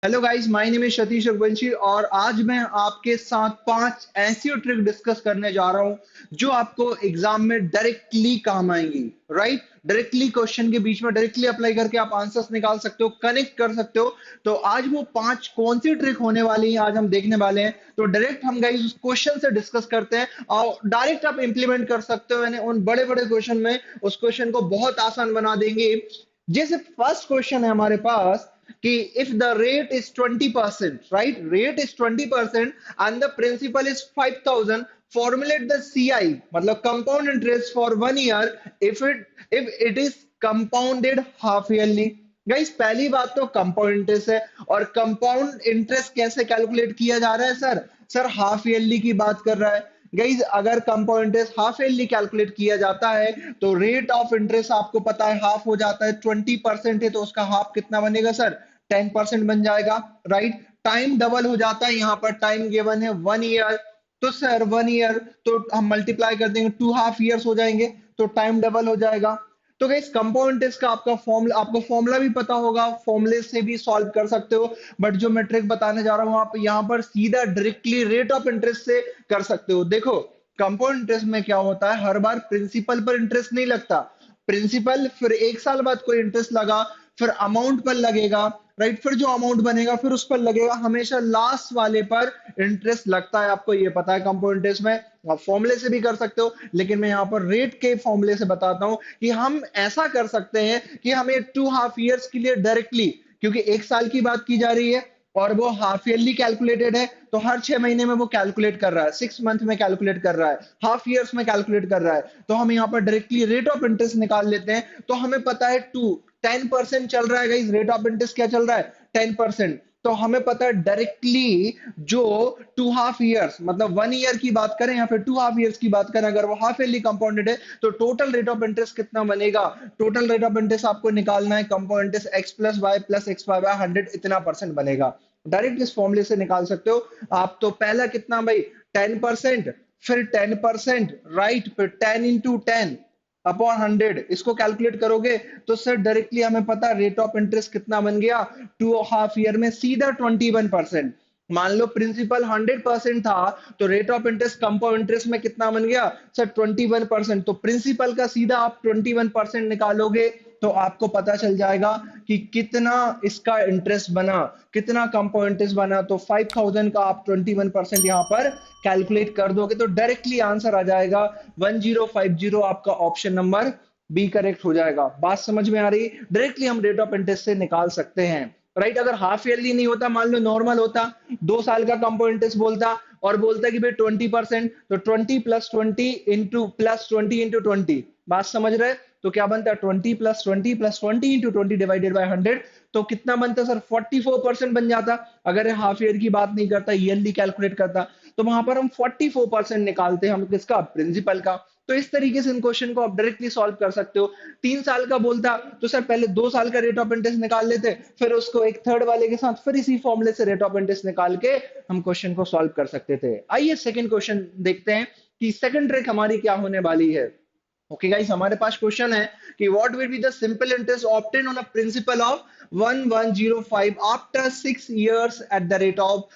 Hello guys, my name is Satish Raghuvanshi और आज मैं आपके साथ पांच ऐसी ट्रिक डिस्कस करने जा रहा हूं जो आपको एग्जाम में डायरेक्टली काम आएंगी। राइट, डायरेक्टली क्वेश्चन के बीच में डायरेक्टली अप्लाई करके आप आंसर्स निकाल सकते हो, कनेक्ट कर सकते हो। तो आज वो पांच कौन सी ट्रिक होने वाली है आज हम देखने वाले हैं। तो डायरेक्ट हम गाइस उस क्वेश्चन से डिस्कस करते हैं और डायरेक्ट आप इंप्लीमेंट कर सकते हो, यानी उन बड़े बड़े क्वेश्चन में उस क्वेश्चन को बहुत आसान बना देंगे। जैसे फर्स्ट क्वेश्चन है हमारे पास कि if the rate is 20%, right, rate is 20% and the principal is 5,000, formulate the CI मतलब compound interest for 1 year if it is compounded half yearly। Guys पहली बात तो कंपाउंड इंटरेस्ट है, और कंपाउंड इंटरेस्ट कैसे कैलकुलेट किया जा रहा है सर हाफ ईयरली की बात कर रहा है। गाइस अगर compound interest half yearly calculate किया जाता है तो रेट ऑफ इंटरेस्ट आपको पता है हाफ हो जाता है, 20% है तो उसका हाफ कितना बनेगा सर, 10% बन जाएगा। राइट, टाइम डबल हो जाता है, यहाँ पर टाइम गिवन है 1 ईयर, तो सर 1 ईयर तो हम मल्टीप्लाई कर देंगे, 2.5 ईयर्स हो जाएंगे, तो टाइम डबल हो जाएगा। तो गाइस कंपाउंड इंटरेस्ट का आपको फॉर्मूला भी पता होगा, फॉर्मूले से भी सॉल्व कर सकते हो। बट जो मैं ट्रिक बताने जा रहा हूँ आप यहाँ पर सीधा डायरेक्टली रेट ऑफ इंटरेस्ट से कर सकते हो। देखो कंपाउंड इंटरेस्ट में क्या होता है, हर बार प्रिंसिपल पर इंटरेस्ट नहीं लगता, प्रिंसिपल फिर 1 साल बाद कोई इंटरेस्ट लगा, फिर अमाउंट पर लगेगा। राइट, फिर जो अमाउंट बनेगा फिर उस पर लगेगा, हमेशा लास्ट वाले पर इंटरेस्ट लगता है। आपको ये पता है कंपाउंड इंटरेस्ट में आप फॉर्मूले से भी कर सकते हो, लेकिन मैं यहाँ पर रेट के फॉर्मूले से बताता हूँ कि हम ऐसा कर सकते हैं कि हमें 2.5 ईयर्स के लिए डायरेक्टली, क्योंकि 1 साल की बात की जा रही है और वो हाफ ईयरली कैलकुलेटेड है, तो हर 6 महीने में वो कैलकुलेट कर रहा है, 6 मंथ में कैलकुलेट कर रहा है, हाफ ईयर्स में कैलकुलेट कर रहा है। तो हम यहाँ पर डायरेक्टली रेट ऑफ इंटरेस्ट निकाल लेते हैं। तो हमें पता है 10% चल रहा है गाइस, रेट ऑफ इंटरेस्ट क्या चल रहा है 10%। तो हमें पता है डायरेक्टली जो 2.5 ईयर्स मतलब 1 ईयर की बात करें या फिर 2.5 ईयर्स की बात करें, अगर वो हाफ ईयरली कंपाउंडेड है तो टोटल रेट ऑफ इंटरेस्ट कितना बनेगा। टोटल रेट ऑफ इंटरेस्ट आपको निकालना है, compound interest x plus y plus x y by 100 इतना परसेंट बनेगा। डायरेक्ट इस फॉर्मूले से निकाल सकते हो आप। तो पहला कितना भाई 10%, फिर 10%, राइट, फिर 10 into 10 अपॉन 100, इसको कैलकुलेट करोगे तो सर डायरेक्टली हमें पता रेट ऑफ इंटरेस्ट कितना बन गया 2.5 ईयर में सीधा 21%। मान लो प्रिंसिपल 100% था तो rate of interest compound interest में कितना बन गया सर 21%। तो प्रिंसिपल का सीधा आप 21% निकालोगे तो आपको पता चल जाएगा कि कितना इसका इंटरेस्ट बना, कितना कंपाउंड इंटरेस्ट बना। तो 5,000 का आप 21% यहाँ पर कैलकुलेट कर दोगे तो डायरेक्टली आंसर आ जाएगा 1050। आपका ऑप्शन नंबर बी करेक्ट हो जाएगा। बात समझ में आ रही, डायरेक्टली हम रेट ऑफ इंटरेस्ट से निकाल सकते हैं। राइट, अगर हाफ ईयरली नहीं होता, मान लो नॉर्मल होता, 2 साल का कंपाउंड इंटरेस्ट बोलता और बोलता कि भाई 20%, तो 20 + 20 + 20 × 20, बात समझ रहे। तो क्या बनता है 20 + 20 + 20 × 20 डिवाइडेड बाय 100, तो कितना बनता सर 44% बन जाता। अगर हाफ ईयर की बात नहीं करता, ईयरली कैलकुलेट करता, तो वहां पर हम 44% निकालते हैं हम किसका, प्रिंसिपल का। तो इस तरीके से इन क्वेश्चन को आप डायरेक्टली सॉल्व कर सकते हो। 3 साल का बोलता तो सर पहले 2 साल का रेट ऑफ इंटरेस्ट निकाल लेते, फिर उसको एक थर्ड वाले के साथ फिर इसी फॉर्मूले से रेट ऑफ इंटरेस्ट निकाल के हम क्वेश्चन को सॉल्व कर सकते थे। आइए सेकंड क्वेश्चन देखते हैं कि सेकंड ट्रिक हमारी क्या होने वाली है। ओके गाइस, हमारे पास क्वेश्चन है कि what will be the simple interest obtain on a principle of 1105 after 6 years at the rate of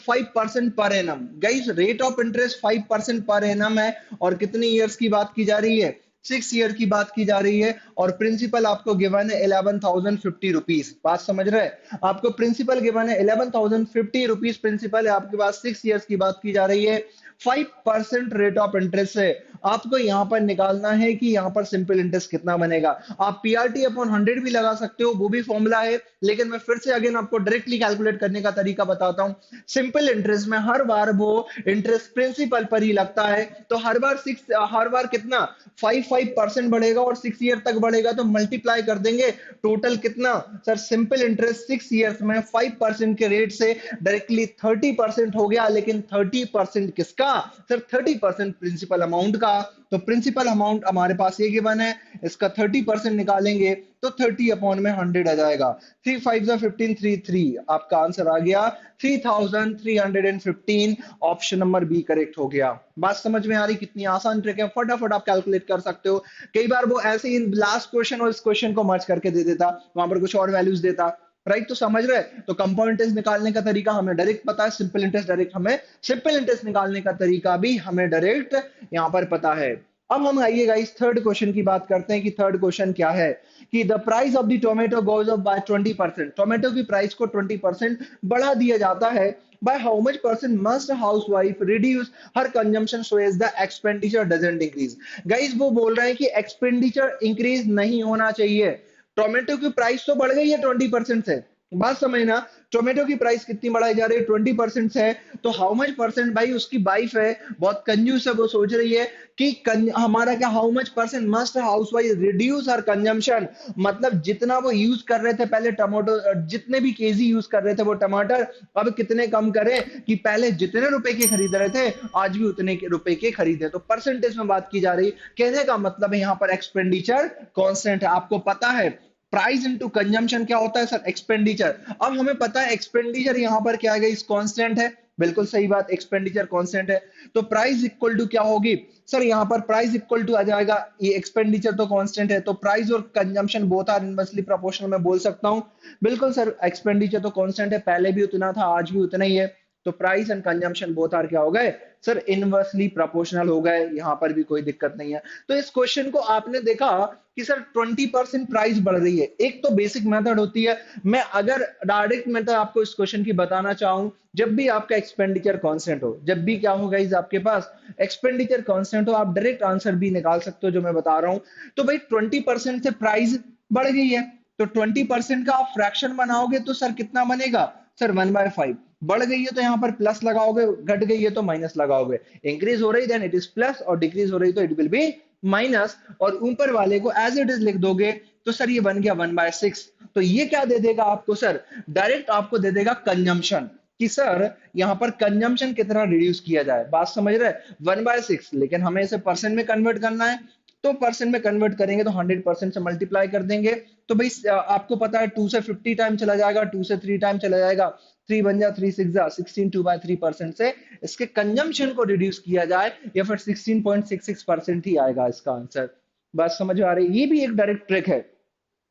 5% per annum. Guys rate of interest 5% per annum है और कितनी ईयर्स की बात की जा रही है, 6 ईयर की बात की जा रही है, और प्रिंसिपल आपको गिवन है 11,050 रुपीज। बात समझ रहे हैं, आपको प्रिंसिपल गिवन है 11,050 रुपीज प्रिंसिपल है आपके पास, 6 ईयर्स की बात की जा रही है, 5% रेट ऑफ इंटरेस्ट है। आपको यहां पर निकालना है कि यहां पर सिंपल इंटरेस्ट कितना बनेगा। आप पीआरटी अपॉन 100 भी लगा सकते हो, वो भी फॉर्मूला है, लेकिन मैं फिर से अगेन आपको डायरेक्टली कैलकुलेट करने का तरीका बताता हूं। सिंपल इंटरेस्ट में हर बार वो इंटरेस्ट प्रिंसिपल पर ही लगता है, तो हर बार कितना 5% बढ़ेगा और 6 ईयर तक बढ़ेगा, तो मल्टीप्लाई कर देंगे, टोटल कितना सर सिंपल इंटरेस्ट 6 ईयर्स में 5% के रेट से डायरेक्टली 30% हो गया। लेकिन 30% किसका सर, 30% प्रिंसिपल अमाउंट का। तो प्रिंसिपल अमाउंट हमारे पास ये गिवन है, इसका 30% निकालेंगे तो 30/100 आ जाएगा। 3 5 15 3 3, आपका आंसर आ गया 3,315। ऑप्शन नंबर बी करेक्ट हो गया। बात समझ में आ रही, कितनी आसान ट्रिक है, फटाफट आप कैलकुलेट कर सकते हो। कई बार वो ऐसे ही लास्ट क्वेश्चन और इस क्वेश्चन को मर्ज करके दे देता, वहां पर कुछ और वैल्यूज देता, राइट। तो समझ रहे हैं, तो कंपाउंड इंटरेस्ट निकालने का तरीका हमें डायरेक्ट पता है, सिंपल इंटरेस्ट डायरेक्ट हमें, सिंपल इंटरेस्ट निकालने का तरीका भी हमें डायरेक्ट यहाँ पर पता है। अब हम आइएगा इस थर्ड क्वेश्चन की बात करते हैं कि थर्ड क्वेश्चन क्या है कि the price of the tomato goes up by 20%। Tomato की प्राइस को 20% बढ़ा दिया जाता है। by how much percent must housewife reduce her consumption so as the expenditure doesn't increase। Guys वो बोल रहे हैं कि एक्सपेंडिचर इंक्रीज नहीं होना चाहिए। टोमेटो की प्राइस तो बढ़ गई है 20% से, बात समझना। टोमेटो की प्राइस कितनी बढ़ाई जा रही है, 20% से है। तो हाउ मच परसेंट, भाई उसकी वाइफ है, बहुत कंजूस है, वो सोच रही है कि हमारा क्या, how much percent must housewife reduce her consumption, मतलब जितना वो यूज कर रहे थे पहले टमाटो, जितने भी केजी यूज कर रहे थे वो टमाटर, अब कितने कम करें कि पहले जितने रुपए के खरीद रहे थे आज भी उतने के रुपए के खरीदे। तो परसेंटेज में बात की जा रही, कहने का मतलब है यहाँ पर एक्सपेंडिचर कांस्टेंट है। आपको पता है प्राइस इनटू कंजम्पशन क्या होता है सर, एक्सपेंडिचर। अब हमें पता है एक्सपेंडिचर यहाँ पर क्या है, इस कांस्टेंट है, बिल्कुल सही बात, एक्सपेंडिचर कांस्टेंट है। तो प्राइस इक्वल टू क्या होगी सर, यहाँ पर प्राइस इक्वल टू आ जाएगा, ये एक्सपेंडिचर तो कांस्टेंट है, तो प्राइस और consumption both are inversely proportional में बोल सकता हूँ। बिल्कुल सर, एक्सपेंडिचर तो कांस्टेंट है, पहले भी उतना था आज भी उतना ही है, तो price and consumption both are क्या हो गए सर, इनवर्सली प्रोपोर्शनल हो गए, यहां पर भी कोई दिक्कत नहीं है। तो इस क्वेश्चन को आपने देखा कि सर 20% प्राइस बढ़ रही है, एक तो बेसिक मेथड होती है। मैं अगर डायरेक्ट मेथड आपको इस क्वेश्चन की बताना चाहूं, जब भी आपका एक्सपेंडिचर कांस्टेंट हो, जब भी क्या होगा इस आपके पास एक्सपेंडिचर कांस्टेंट हो, आप डायरेक्ट आंसर भी निकाल सकते हो जो मैं बता रहा हूं। तो भाई 20% से प्राइस बढ़ गई है, तो 20% का आप फ्रैक्शन बनाओगे तो सर कितना बनेगा सर, 1/5। बढ़ गई है तो यहाँ पर प्लस लगाओगे, घट गई है तो माइनस लगाओगे, इंक्रीज हो रही देन इट इज प्लस, और डिक्रीज हो रही तो इट विल बी माइनस, और ऊपर वाले को एज इट इज लिख दोगे तो सर ये बन गया 1/6। तो ये क्या दे देगा आपको सर, डायरेक्ट आपको दे देगा कंजम्पशन, कि सर यहाँ पर कंजम्पशन कितना रिड्यूस किया जाए, बात समझ रहे हैं, 1/6। लेकिन हमें इसे परसेंट में कन्वर्ट करना है, तो परसेंट में कन्वर्ट करेंगे तो 100% से मल्टीप्लाई कर देंगे। तो भाई आपको पता है 2 से 50 टाइम चला जाएगा, 2 से 3 टाइम चला जाएगा, 3 बन जा 3 6 जा 16, 2/3% से इसके कंजम्पशन को रिड्यूस किया जाए, या फिर 16.66% ही आएगा इसका आंसर। बात समझ आ रही है, ये भी एक डायरेक्ट ट्रिक है,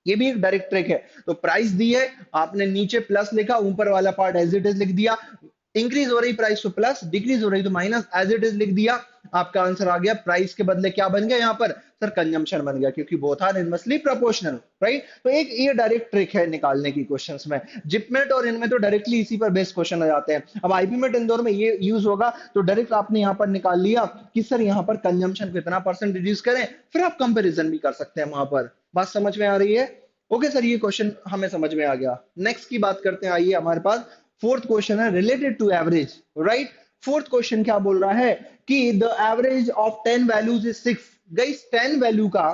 ये भी एक डायरेक्ट ट्रिक है। तो प्राइस दी है, आपने नीचे प्लस लिखा, ऊपर वाला पार्ट एज इट इज लिख दिया, इंक्रीज हो रही प्राइस तो प्लस, डिक्रीज हो रही तो माइनस, एज इट इज लिख दिया, आपका आंसर आ गया। प्राइस के बदले क्या बन गया यहाँ पर सर, कंजम्पशन बन गया, क्योंकि both are inversely proportional, right. तो एक ये डायरेक्ट ट्रिक है निकालने की क्वेश्चंस में। जिपमेट और इनमें तो डायरेक्टली इसी पर बेस्ड क्वेश्चन आ जाते हैं। अब आईपीमेट इंदौर में ये यूज होगा, तो डायरेक्ट आपने यहाँ पर निकाल लिया कि सर यहाँ पर कंजम्पशन को इतना परसेंट रिड्यूस करें, फिर आप कंपेरिजन भी कर सकते हैं वहां पर। बात समझ में आ रही है, ओके सर, ये क्वेश्चन हमें समझ में आ गया। नेक्स्ट की बात करते हैं, आइए हमारे पास फोर्थ क्वेश्चन है related to average, right. Fourth question क्या बोल रहा है कि the average of 10 values is 6। Guys 10 value का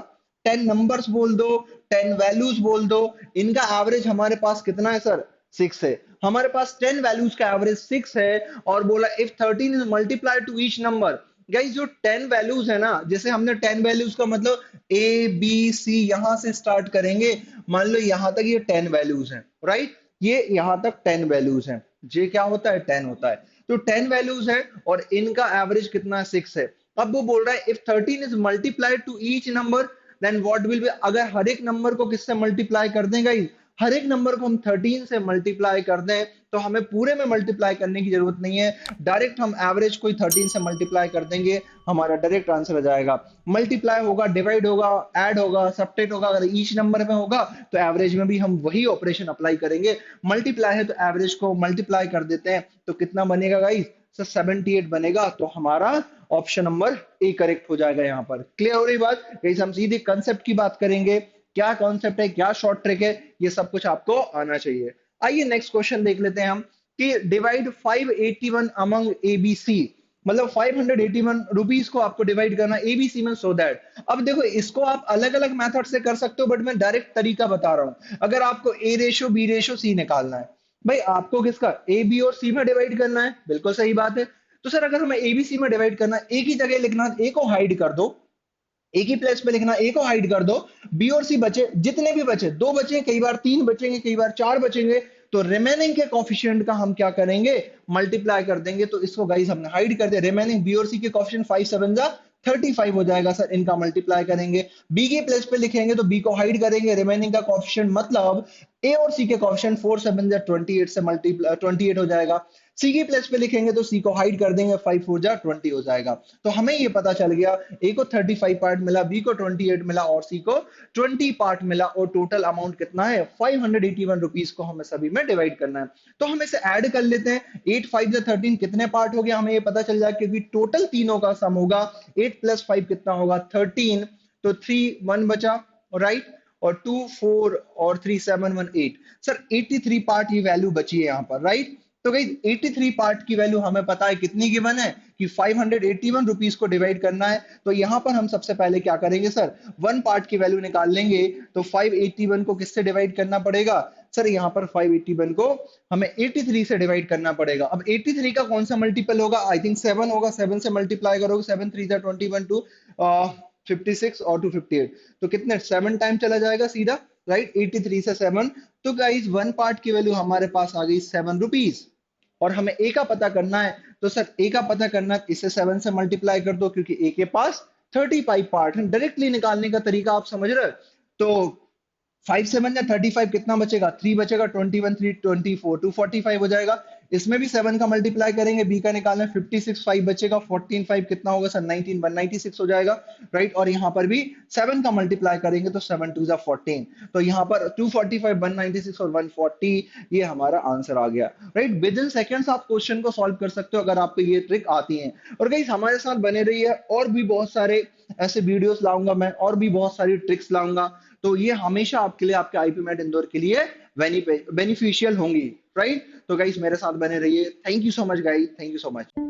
10 नंबर्स बोल दो, 10 वैल्यूज बोल दो, इनका एवरेज हमारे पास कितना है सर, 6 है। हमारे पास 10 वैल्यूज का एवरेज 6 है, और बोला if 13 is multiply two each number. Guys जो 10 वैल्यूज है ना, जैसे हमने 10 वैल्यूज का मतलब ए बी सी यहां से स्टार्ट करेंगे, मान लो यहां तक ये 10 वैल्यूज हैं, राइट, ये यहां तक 10 वैल्यूज हैं, ये क्या होता है 10 होता है। तो 10 वैल्यूज है और इनका एवरेज कितना 6 है। अब वो बोल रहा है if 13 is multiplied to each number then what will be, अगर हर एक नंबर को किससे मल्टीप्लाई कर देंगे, हर एक नंबर को हम 13 से मल्टीप्लाई कर दें, तो हमें पूरे में मल्टीप्लाई करने की जरूरत नहीं है, डायरेक्ट हम एवरेज को 13 से मल्टीप्लाई कर देंगे, हमारा डायरेक्ट आंसर आ जाएगा। मल्टीप्लाई होगा, डिवाइड होगा, ऐड होगा, सबट्रैक्ट होगा, अगर ईच नंबर में होगा तो एवरेज में भी हम वही ऑपरेशन अप्लाई करेंगे। मल्टीप्लाई है तो एवरेज को मल्टीप्लाई कर देते हैं, तो कितना बनेगा गाइस सर, 78 बनेगा। तो हमारा ऑप्शन नंबर ए करेक्ट हो जाएगा। यहाँ पर क्लियर हो रही बात गाइस, हम सीधे कंसेप्ट की बात करेंगे, क्या कॉन्सेप्ट है, क्या शॉर्ट ट्रिक है, ये सब कुछ आपको आना चाहिए। आइए नेक्स्ट क्वेश्चन देख लेते हैं हम कि डिवाइड 581 अमंग एबीसी, मतलब 581 रुपीस को आपको डिवाइड करना एबीसी में, सो दैट। अब देखो इसको आप अलग अलग मेथड से कर सकते हो, बट मैं डायरेक्ट तरीका बता रहा हूं। अगर आपको ए रेशो बी रेशो सी निकालना है, भाई आपको किसका ए बी और सी में डिवाइड करना है, बिल्कुल सही बात है। तो सर अगर हमें एबीसी में डिवाइड करना है, एक ही जगह लिखना, ए को हाइड कर दो, एक ही प्लेस पे लिखना, ए को हाइड कर दो, बी और सी बचे, जितने भी बचे, दो बचे, कई बार तीन बचेंगे, कई बार चार बचेंगे, तो रिमेनिंग के कोफिशिएंट का हम क्या करेंगे, मल्टीप्लाई कर देंगे। तो इसको गाइस हमने हाइड कर दिया, रिमेनिंग बी और सी के कोफिशिएंट 5 7 जा 35 हो जाएगा सर, इनका मल्टीप्लाई करेंगे। बी के प्लेस पे लिखेंगे तो बी को हाइड करेंगे, रिमेनिंग का कोएफिशिएंट मतलब ए और सी के कोएफिशिएंट 4 7 जा 28 से मल्टीप्लाई 28 हो जाएगा। सी की प्लेस पे लिखेंगे तो सी को हाइड कर देंगे, 5 4 जा 20 हो जाएगा। तो हमें ये पता चल गया ए को 35 पार्ट मिला, बी को 28 मिला और सी को 20 पार्ट मिला, और टोटल अमाउंट कितना है 581 रुपीज को हमें सभी में डिवाइड करना है। तो हम इसे ऐड कर लेते हैं, 8 5 जा 13 कितने पार्ट हो गया हमें ये पता चल जाएगा, क्योंकि टोटल तीनों का सम होगा 8 + 5 कितना होगा 13, तो 3 1 बचा, राइट, और 2 4 और 3 7 1 8। सर 83 पार्ट की वैल्यू बची है यहाँ पर, राइट। तो गाइस 83 पार्ट की वैल्यू हमें पता है कितनी गिवन है कि 581 रुपीज को डिवाइड करना है। तो यहां पर हम सबसे पहले क्या करेंगे सर, वन पार्ट की वैल्यू निकाल लेंगे। तो 581 को किससे डिवाइड करना पड़ेगा सर, यहाँ पर 581 को हमें 83 से डिवाइड करना पड़ेगा। अब 83 का कौन सा मल्टीपल होगा, आई थिंक 7 होगा, 7 से मल्टीप्लाई करोगे, 7 3 जा 21 2 56 और 258, तो कितने 7 टाइम चला जाएगा सीधा, राइट, 83 से 7। तो गाइस वन पार्ट की वैल्यू हमारे पास आ गई 7 रुपीज, और हमें ए का पता करना है। तो सर ए का पता करना है, इसे 7 से मल्टीप्लाई कर दो, क्योंकि ए के पास 35 पार्ट है। डायरेक्टली निकालने का तरीका आप समझ रहे हो। तो 5 7 या 35 कितना बचेगा, 3 बचेगा, 21 3 24 245 हो जाएगा। इसमें भी 7 का मल्टीप्लाई करेंगे, बी का निकालना है, 56 5 बचेगा, 14 5 कितना होगा सर 19 196 हो जाएगा, राइट। और यहाँ पर भी 7 का मल्टीप्लाई करेंगे तो 7 2 14, तो यहाँ पर 245 196 और 140, ये हमारा आंसर आ गया, राइट। विद इन सेकंड्स आप क्वेश्चन को सॉल्व कर सकते हो अगर आपको ये ट्रिक आती है। और गाइस हमारे साथ बने रही है, और भी बहुत सारे ऐसे वीडियोस लाऊंगा मैं, और भी बहुत सारी ट्रिक्स लाऊंगा। तो ये हमेशा आपके लिए, आपके आईपी मैट इंदौर के लिए बेनिफिशियल होंगी, राइट। तो गाइस मेरे साथ बने रहिए। Thank you so much guys, thank you so much.